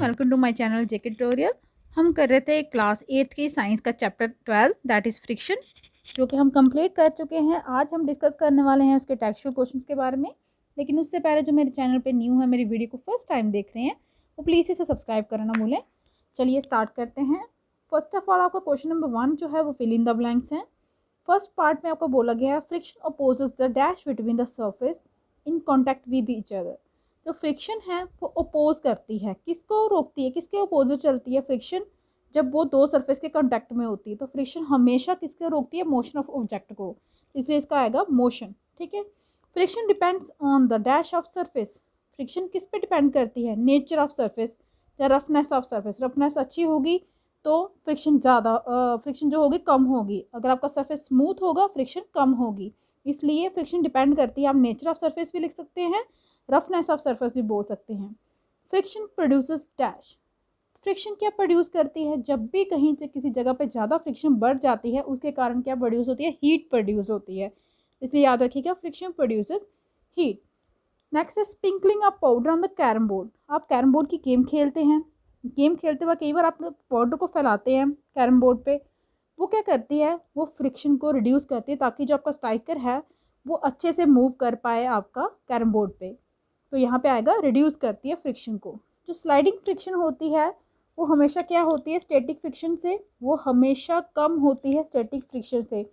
Welcome to my channel JK tutorial. हम कर रहे थे क्लास 8 की साइंस का चैप्टर 12 दैट इज़ फ्रिक्शन, जो कि हम कंप्लीट कर चुके हैं। आज हम डिस्कस करने वाले हैं उसके टेक्सचुअल क्वेश्चंस के बारे में। लेकिन उससे पहले जो मेरे चैनल पे न्यू है, मेरी वीडियो को फर्स्ट टाइम देख रहे हैं, वो प्लीज़ इसे सब्सक्राइब करना ना भूलें। चलिए स्टार्ट करते हैं। फर्स्ट ऑफ ऑल आपका क्वेश्चन नंबर 1 जो है वो फिल इन द ब्लैंक्स हैं। फर्स्ट पार्ट में आपको बोला गया है friction opposes the dash between the surface in contact with each other. जो फ्रिक्शन है वो अपोज करती है, किसको रोकती है, किसके अपोजिट चलती है फ्रिक्शन। जब वो दो सरफेस के कांटेक्ट में होती है तो फ्रिक्शन हमेशा किसको रोकती है, मोशन ऑफ ऑब्जेक्ट को, इसलिए इसका आएगा मोशन। ठीक है। Friction depends on the dash of surface. Friction किस पे डिपेंड करती है, नेचर ऑफ सरफेस या रफनेस ऑफ सरफेस। रफनेस अच्छी होगी तो फ्रिक्शन ज़्यादा फ्रिक्शन जो होगी कम होगी। अगर आपका सरफेस स्मूथ होगा फ्रिक्शन कम होगी। इसलिए फ्रिक्शन डिपेंड करती है। आप नेचर ऑफ सरफेस भी लिख सकते हैं, रफनेस ऑफ सरफेस भी बोल सकते हैं। Friction produces dash. फ्रिक्शन क्या प्रोड्यूस करती है, जब भी कहीं से किसी जगह पे ज़्यादा फ्रिक्शन बढ़ जाती है उसके कारण क्या प्रोड्यूस होती है, हीट प्रोड्यूस होती है। इसलिए याद रखिएगा फ्रिक्शन प्रोड्यूसेस हीट। नेक्स्ट है sprinkling of powder on the carrom board. आप कैरम बोर्ड की गेम खेलते हैं, गेम खेलते हुए कई बार आप पाउडर को फैलाते हैं कैरम बोर्ड पे। वो क्या करती है, वो फ्रिक्शन को रिड्यूस करती है ताकि जो आपका स्ट्राइकर है वो अच्छे से मूव कर पाए आपका कैरम बोर्ड पे। तो यहाँ पे आएगा रिड्यूस करती है फ्रिक्शन को। जो स्लाइडिंग फ्रिक्शन होती है वो हमेशा क्या होती है, स्टैटिक फ्रिक्शन से वो हमेशा कम होती है स्टैटिक फ्रिक्शन से,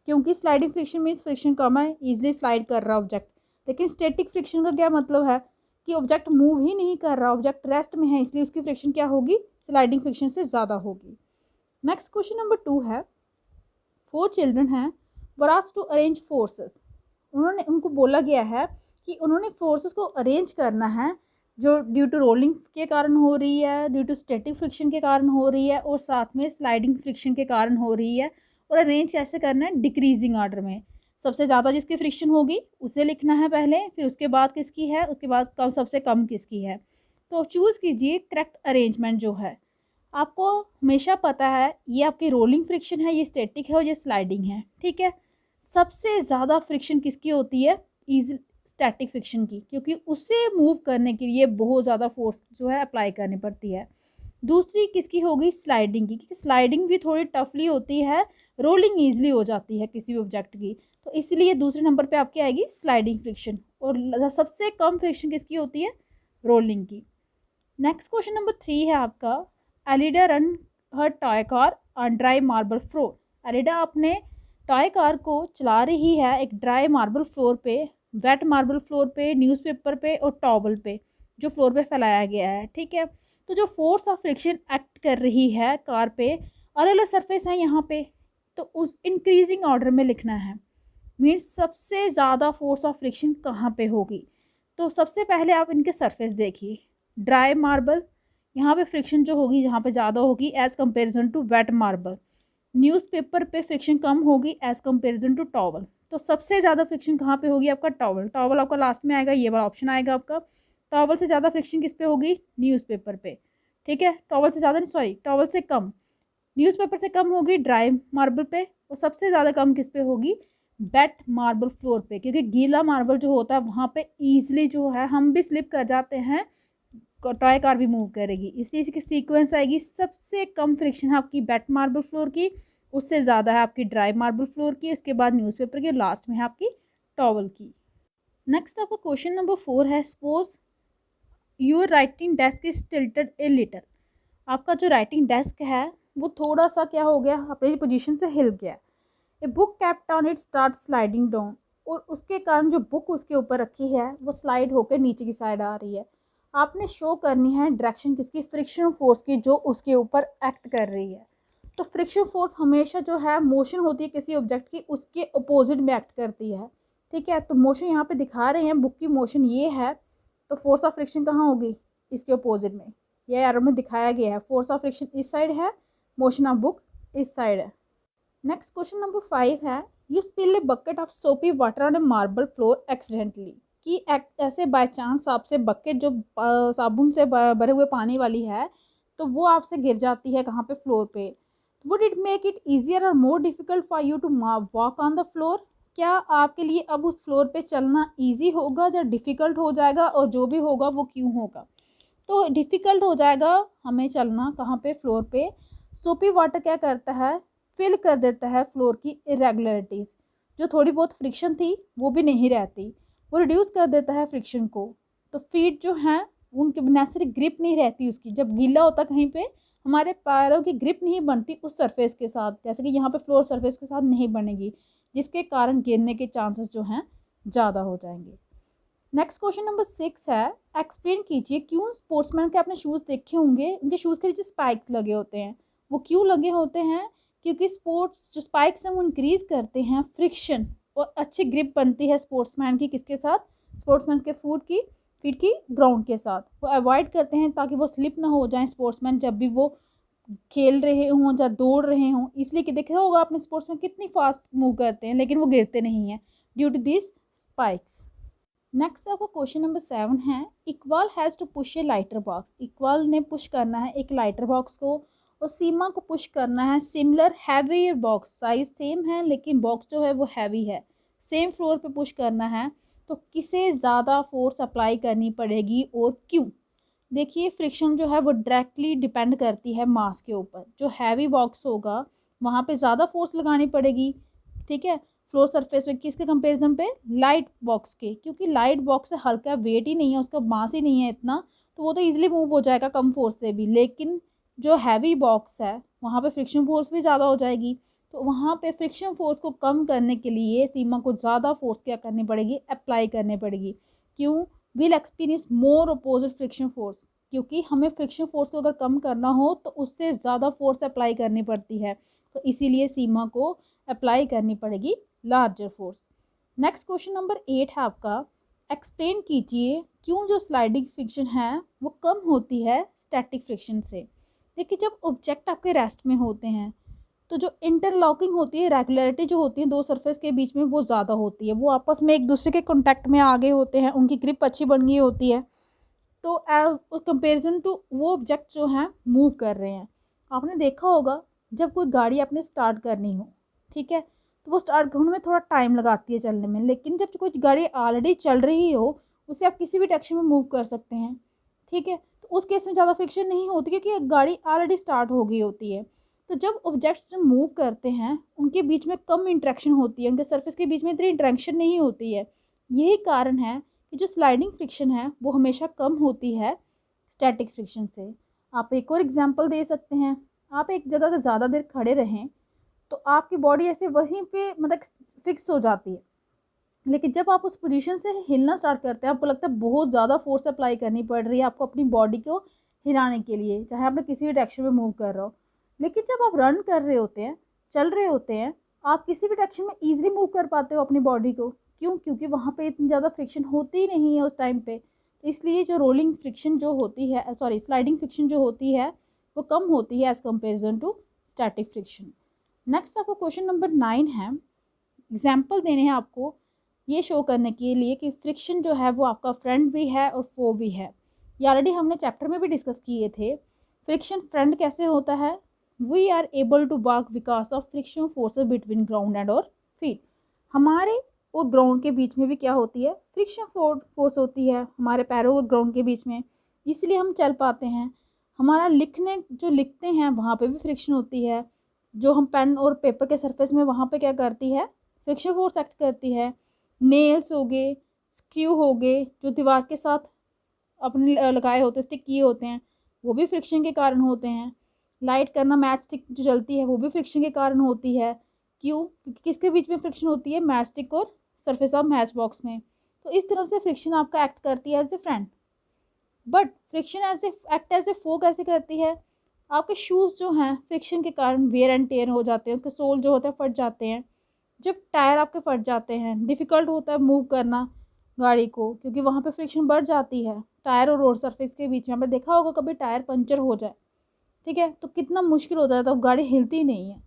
क्योंकि स्लाइडिंग फ्रिक्शन मीन्स फ्रिक्शन कम है, ईजिली स्लाइड कर रहा ऑब्जेक्ट। लेकिन स्टैटिक फ्रिक्शन का क्या मतलब है कि ऑब्जेक्ट मूव ही नहीं कर रहा, ऑब्जेक्ट रेस्ट में है, इसलिए उसकी फ्रिक्शन क्या होगी, स्लाइडिंग फ्रिक्शन से ज़्यादा होगी। नेक्स्ट क्वेश्चन नंबर 2 है। 4 चिल्ड्रन हैं were asked to arrange forces. उनको बोला गया है कि उन्होंने फोर्सेस को अरेंज करना है जो ड्यू टू रोलिंग के कारण हो रही है, ड्यू टू स्टैटिक फ्रिक्शन के कारण हो रही है और साथ में स्लाइडिंग फ्रिक्शन के कारण हो रही है। और अरेंज कैसे करना है, डिक्रीजिंग ऑर्डर में। सबसे ज़्यादा जिसकी फ्रिक्शन होगी उसे लिखना है पहले, फिर उसके बाद किसकी है, उसके बाद कम सबसे कम किसकी है। तो चूज़ कीजिए करेक्ट अरेंजमेंट जो है। आपको हमेशा पता है ये आपकी रोलिंग फ्रिक्शन है, ये स्टैटिक है और ये स्लाइडिंग है। ठीक है। सबसे ज़्यादा फ्रिक्शन किसकी होती है, इज स्टैटिक फ्रिक्शन की, क्योंकि उसे मूव करने के लिए बहुत ज़्यादा फोर्स जो है अप्लाई करनी पड़ती है। दूसरी किसकी होगी, स्लाइडिंग की, क्योंकि स्लाइडिंग भी थोड़ी टफली होती है, रोलिंग ईजिली हो जाती है किसी भी ऑब्जेक्ट की। तो इसलिए दूसरे नंबर पे आपकी आएगी स्लाइडिंग फ्रिक्शन। और सबसे कम फ्रिक्शन किसकी होती है, रोलिंग की। नेक्स्ट क्वेश्चन नंबर 3 है आपका। Aleida run her toy car on dry marble floor. Aleida अपने टॉय कार को चला रही है एक ड्राई मार्बल फ्लोर पे, वेट मार्बल फ्लोर पे, न्यूज़पेपर पे और टॉवल पे, जो फ्लोर पे फैलाया गया है। ठीक है। तो जो फोर्स ऑफ फ्रिक्शन एक्ट कर रही है कार पे, अलग अलग सरफेस है यहाँ पे, तो उस इंक्रीजिंग ऑर्डर में लिखना है। मीन्स सबसे ज़्यादा फोर्स ऑफ फ्रिक्शन कहाँ पे होगी। तो सबसे पहले आप इनके सरफेस देखिए। ड्राई मार्बल, यहाँ पे फ्रिक्शन जो होगी यहाँ पे ज़्यादा होगी as comparison to wet marble. Newspaper पे फ्रिक्शन कम होगी एज़ कंपेरिजन टू टॉवल। तो सबसे ज़्यादा फ्रिक्शन कहाँ पे होगी, आपका टॉवल। टॉवल आपका लास्ट में आएगा, ये वाला ऑप्शन आएगा आपका। टॉवल से ज़्यादा फ्रिक्शन किस पे होगी, न्यूज़पेपर पे। ठीक है। टॉवल से ज़्यादा नहीं, सॉरी, टॉवल से कम, न्यूज़पेपर से कम होगी ड्राई मार्बल पे, और सबसे ज़्यादा कम किस पे होगी, वेट मार्बल फ्लोर पे, क्योंकि गीला मार्बल जो होता है वहाँ पे ईजिली जो है हम भी स्लिप कर जाते हैं, टॉय कार भी मूव करेगी, इसलिए इसकी सीक्वेंस आएगी। सबसे कम फ्रिक्शन है आपकी वेट मार्बल फ्लोर की, उससे ज़्यादा है आपकी ड्राई मार्बल फ्लोर की, उसके बाद न्यूज़पेपर की, लास्ट में है आपकी टॉवल की। नेक्स्ट आपका क्वेश्चन नंबर 4 है। Suppose your writing desk is tilted a little. आपका जो राइटिंग डेस्क है वो थोड़ा सा क्या हो गया, अपनी पोजीशन से हिल गया। A book kept on it start sliding down, और उसके कारण जो बुक उसके ऊपर रखी है वो स्लाइड होकर नीचे की साइड आ रही है। आपने शो करनी है डायरेक्शन किसकी, फ्रिक्शन फोर्स की, जो उसके ऊपर एक्ट कर रही है। तो फ्रिक्शन फोर्स हमेशा जो है मोशन होती है किसी ऑब्जेक्ट की, उसके अपोजिट में एक्ट करती है। ठीक है। तो मोशन यहाँ पे दिखा रहे हैं, बुक की मोशन ये है, तो फोर्स ऑफ फ्रिक्शन कहाँ होगी, इसके अपोजिट में। यह एरो में दिखाया गया है, फोर्स ऑफ फ्रिक्शन इस साइड है, मोशन ऑफ बुक इस साइड है। नेक्स्ट क्वेश्चन नंबर 5 है। You spill a bucket of soapy water on a marble floor accidentally. कि ऐसे बाय चांस आपसे बकेट जो साबुन से भरे हुए पानी वाली है, तो वो आपसे गिर जाती है कहाँ पे, फ्लोर पे। Would it make it easier or more difficult for you to walk on the floor. क्या आपके लिए अब उस फ्लोर पे चलना ईजी होगा या डिफ़िकल्ट हो जाएगा, और जो भी होगा वो क्यों होगा। तो डिफ़िकल्ट हो जाएगा हमें चलना कहाँ पे, फ्लोर पे। सोपी वाटर क्या करता है, फिल कर देता है फ्लोर की इरेगुलरिटीज़, जो थोड़ी बहुत फ्रिक्शन थी वो भी नहीं रहती, वो रिड्यूस कर देता है फ्रिक्शन को। तो फीट जो हैं उनकी नेचुरल ग्रिप नहीं रहती उसकी, जब गीला होता कहीं पे हमारे पैरों की ग्रिप नहीं बनती उस सरफेस के साथ, जैसे कि यहाँ पे फ्लोर सरफेस के साथ नहीं बनेगी, जिसके कारण गिरने के चांसेस जो हैं ज़्यादा हो जाएंगे। नेक्स्ट क्वेश्चन नंबर 6 है, एक्सप्लेन कीजिए क्यों स्पोर्ट्समैन के आपने शूज़ देखे होंगे, उनके शूज़ के नीचे स्पाइक्स लगे होते हैं। वो क्यों लगे होते हैं, क्योंकि स्पोर्ट्स जो स्पाइक्स हैं वो इंक्रीज़ करते हैं फ्रिक्शन और अच्छी ग्रिप बनती है स्पोर्ट्समैन की, किसके साथ, स्पोर्ट्समैन के फीट की ग्राउंड के साथ। वो अवॉइड करते हैं ताकि वो स्लिप ना हो जाएं स्पोर्ट्समैन जब भी वो खेल रहे हों या दौड़ रहे हों, इसलिए कि देखा होगा आपने स्पोर्ट्समैन कितनी फास्ट मूव करते हैं लेकिन वो गिरते नहीं हैं due to this spikes. Next आपका क्वेश्चन नंबर 7 है, Iqbal has to push a lighter box, Iqbal ने पुश करना है एक लाइटर बॉक्स को और सीमा को पुश करना है similar heavy box, size same है लेकिन बॉक्स जो है वो हैवी है, सेम फ्लोर पे पुश करना है, तो किसे ज़्यादा फोर्स अप्लाई करनी पड़ेगी और क्यों। देखिए फ्रिक्शन जो है वो डायरेक्टली डिपेंड करती है मास के ऊपर, जो हैवी बॉक्स होगा वहाँ पे ज़्यादा फोर्स लगानी पड़ेगी, ठीक है, फ्लोर सरफेस पे किसके कंपैरिजन पे, लाइट बॉक्स के, क्योंकि लाइट बॉक्स से हल्का वेट ही नहीं है, उसका मास ही नहीं है इतना, तो वो तो ईजिली मूव हो जाएगा कम फोर्स से भी, लेकिन जो हैवी बॉक्स है वहाँ पे फ्रिक्शन फोर्स भी ज़्यादा हो जाएगी, तो वहाँ पे फ्रिक्शन फोर्स को कम करने के लिए सीमा को ज़्यादा फोर्स क्या करनी पड़ेगी, अप्लाई करनी पड़ेगी। क्यों, will experience more opposite friction force, क्योंकि हमें फ्रिक्शन फोर्स को अगर कम करना हो तो उससे ज़्यादा फोर्स अप्लाई करनी पड़ती है, तो इसीलिए सीमा को अप्लाई करनी पड़ेगी larger force. Next question number 8 है आपका, एक्सप्लेन कीजिए क्यों जो स्लाइडिंग फ्रिक्शन है वो कम होती है स्टैटिक फ्रिक्शन से। देखिए जब ऑब्जेक्ट आपके रेस्ट में होते हैं तो जो इंटरलॉकिंग होती है, रेगुलरिटी जो होती है दो सरफेस के बीच में वो ज़्यादा होती है, वो आपस में एक दूसरे के कॉन्टैक्ट में आ गए होते हैं, उनकी ग्रिप अच्छी बन गई होती है, तो कंपेरिजन टू वो ऑब्जेक्ट जो हैं मूव कर रहे हैं। आपने देखा होगा जब कोई गाड़ी आपने स्टार्ट करनी हो, ठीक है, तो वो स्टार्ट होने में थोड़ा टाइम लगाती है चलने में, लेकिन जब कोई गाड़ी ऑलरेडी चल रही हो उसे आप किसी भी डायरेक्शन में मूव कर सकते हैं, ठीक है, तो उस केस में ज़्यादा फ्रिक्शन नहीं होती क्योंकि गाड़ी ऑलरेडी स्टार्ट हो गई होती है। तो जब ऑब्जेक्ट्स जब मूव करते हैं उनके बीच में कम इंट्रैक्शन होती है, उनके सरफेस के बीच में इतनी इंट्रैक्शन नहीं होती है, यही कारण है कि जो स्लाइडिंग फ्रिक्शन है वो हमेशा कम होती है स्टैटिक फ्रिक्शन से। आप एक और एग्जांपल दे सकते हैं, आप एक जगह से ज़्यादा देर खड़े रहें तो आपकी बॉडी ऐसे वहीं पे मतलब फिक्स हो जाती है, लेकिन जब आप उस पोजीशन से हिलना स्टार्ट करते हैं आपको लगता है बहुत ज़्यादा फोर्स अप्लाई करनी पड़ रही है आपको अपनी बॉडी को हिलाने के लिए, चाहे आपने किसी भी डायरेक्शन में मूव कर रहे हो। लेकिन जब आप रन कर रहे होते हैं, चल रहे होते हैं, आप किसी भी डायरेक्शन में ईजिली मूव कर पाते हो अपनी बॉडी को, क्यों, क्योंकि वहाँ पे इतनी ज़्यादा फ्रिक्शन होती ही नहीं है उस टाइम पे, इसलिए जो रोलिंग फ्रिक्शन जो होती है, सॉरी स्लाइडिंग फ्रिक्शन जो होती है वो कम होती है as comparison to static friction. Next आपको क्वेश्चन नंबर 9 है, एग्जाम्पल देने हैं आपको ये शो करने के लिए कि फ्रिक्शन जो है वो आपका फ्रेंड भी है और फो भी है। ये ऑलरेडी हमने चैप्टर में भी डिस्कस किए थे। फ्रिक्शन फ्रेंड कैसे होता है, we are able to walk because of friction forces between ground and और फीट, हमारे और ग्राउंड के बीच में भी क्या होती है, फ्रिक्शन फोर्स होती है हमारे पैरों और ग्राउंड के बीच में, इसलिए हम चल पाते हैं। हमारा लिखते हैं वहाँ पे भी फ्रिक्शन होती है, जो हम पेन और पेपर के सरफेस में वहाँ पे क्या करती है, फ्रिक्शन फोर्स एक्ट करती है। नेल्स हो गए, स्क्रू हो गए जो दीवार के साथ अपने लगाए होते हैं, स्टिक किए होते हैं, वो भी फ्रिक्शन के कारण होते हैं। लाइट करना, मैच स्टिक जो जलती है वो भी फ्रिक्शन के कारण होती है। क्यों, क्योंकि किसके बीच में फ्रिक्शन होती है, मैच स्टिक और सरफेस ऑफ मैच बॉक्स में। तो इस तरह से फ्रिक्शन आपका एक्ट करती है as a friend. But friction act as a foe कैसे करती है, आपके शूज़ जो हैं फ्रिक्शन के कारण वेयर एंड टेयर हो जाते हैं, उसके सोल जो होते हैं फट जाते हैं। जब टायर आपके फट जाते हैं डिफ़िकल्ट होता है मूव करना गाड़ी को, क्योंकि वहाँ पे फ्रिक्शन बढ़ जाती है टायर और रोड सरफेस के बीच में। आपने देखा होगा कभी टायर पंचर हो जाए, ठीक है, तो कितना मुश्किल हो जाता है, गाड़ी हिलती नहीं है।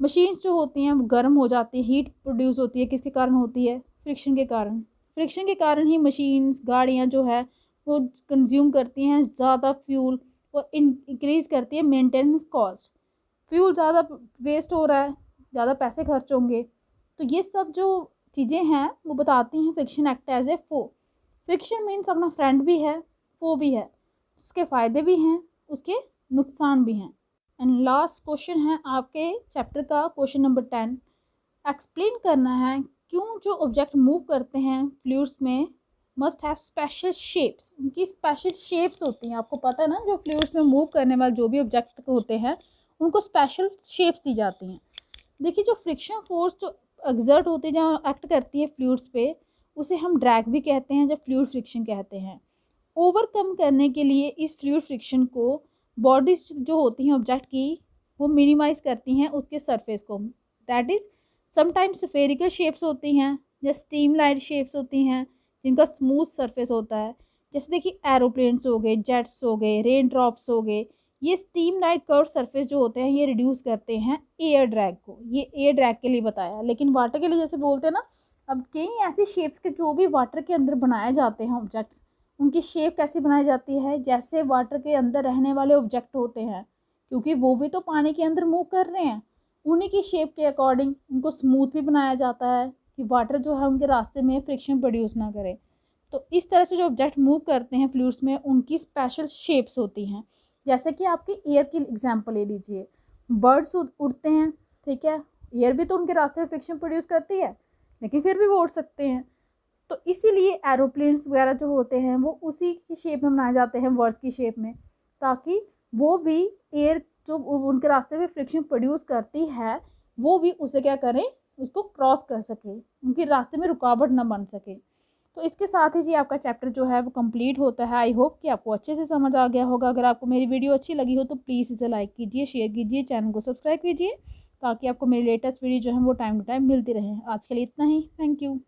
मशीन्स जो होती हैं वो गर्म हो जाती हैं, हीट प्रोड्यूस होती है, किसके कारण होती है, फ्रिक्शन के कारण। फ्रिक्शन के कारण ही मशीन्स, गाड़ियाँ जो है वो कंज्यूम करती हैं ज़्यादा फ्यूल और इंक्रीज़ करती है मेंटेनेंस कॉस्ट। फ्यूल ज़्यादा वेस्ट हो रहा है, ज़्यादा पैसे खर्च होंगे, तो ये सब जो चीज़ें हैं वो बताती हैं friction act as a foe. Friction means अपना फ्रेंड भी है, फो भी है। उसके फ़ायदे भी हैं, उसके नुकसान भी हैं। एंड लास्ट क्वेश्चन है आपके चैप्टर का क्वेश्चन नंबर 10। एक्सप्लेन करना है क्यों जो ऑब्जेक्ट मूव करते हैं फ्लूइड्स में मस्ट हैव स्पेशल शेप्स। उनकी स्पेशल शेप्स होती हैं। आपको पता है ना, जो फ्लूइड्स में मूव करने वाले जो भी ऑब्जेक्ट होते हैं उनको स्पेशल शेप्स दी जाती हैं। देखिए, जो फ्रिक्शन फोर्स जो एक्सर्ट होती है, जहाँ एक्ट करती है फ्लूइड्स पे, उसे हम ड्रैग भी कहते हैं, जब फ्लूइड फ्रिक्शन कहते हैं। ओवरकम करने के लिए इस फ्लूइड फ्रिक्शन को बॉडीज जो होती हैं ऑब्जेक्ट की, वो मिनिमाइज करती हैं उसके सरफेस को। That is sometimes spherical shapes होती हैं, या स्टीम लाइट शेप्स होती हैं जिनका स्मूथ सरफेस होता है। जैसे देखिए एरोप्लेन्स हो गए, जेट्स हो गए, रेन ड्रॉप्स हो गए। ये स्टीम लाइट कर्व सरफेस जो होते हैं ये रिड्यूस करते हैं एयर ड्रैग को। ये एयर ड्रैग के लिए बताया, लेकिन वाटर के लिए जैसे बोलते हैं ना, अब कई ऐसी शेप्स के जो भी वाटर के अंदर बनाए जाते हैं ऑब्जेक्ट्स, उनकी शेप कैसी बनाई जाती है, जैसे वाटर के अंदर रहने वाले ऑब्जेक्ट होते हैं, क्योंकि वो भी तो पानी के अंदर मूव कर रहे हैं, उन्हीं की शेप के अकॉर्डिंग उनको स्मूथ भी बनाया जाता है कि वाटर जो है उनके रास्ते में फ्रिक्शन प्रोड्यूस ना करे। तो इस तरह से जो ऑब्जेक्ट मूव करते हैं फ्लूइड्स में, उनकी स्पेशल शेप्स होती हैं। जैसे कि आपकी एयर की एग्जांपल ले लीजिए, बर्ड्स उड़ते हैं, ठीक है, एयर भी तो उनके रास्ते में फ्रिक्शन प्रोड्यूस करती है, लेकिन फिर भी वो उड़ सकते हैं। तो इसीलिए एरोप्लेन्स वगैरह जो होते हैं वो उसी की शेप में बनाए जाते हैं, वर्ड्स की शेप में, ताकि वो भी एयर जो उनके रास्ते में फ्रिक्शन प्रोड्यूस करती है वो भी उसे क्या करें, उसको क्रॉस कर सके, उनके रास्ते में रुकावट ना बन सके। तो इसके साथ ही जी आपका चैप्टर जो है वो कंप्लीट होता है। आई होप कि आपको अच्छे से समझ आ गया होगा। अगर आपको मेरी वीडियो अच्छी लगी हो तो प्लीज़ इसे लाइक कीजिए, शेयर कीजिए, चैनल को सब्सक्राइब कीजिए, ताकि आपको मेरी लेटेस्ट वीडियो जो है वो टाइम टू टाइम मिलती रहे। आज के लिए इतना ही। Thank you.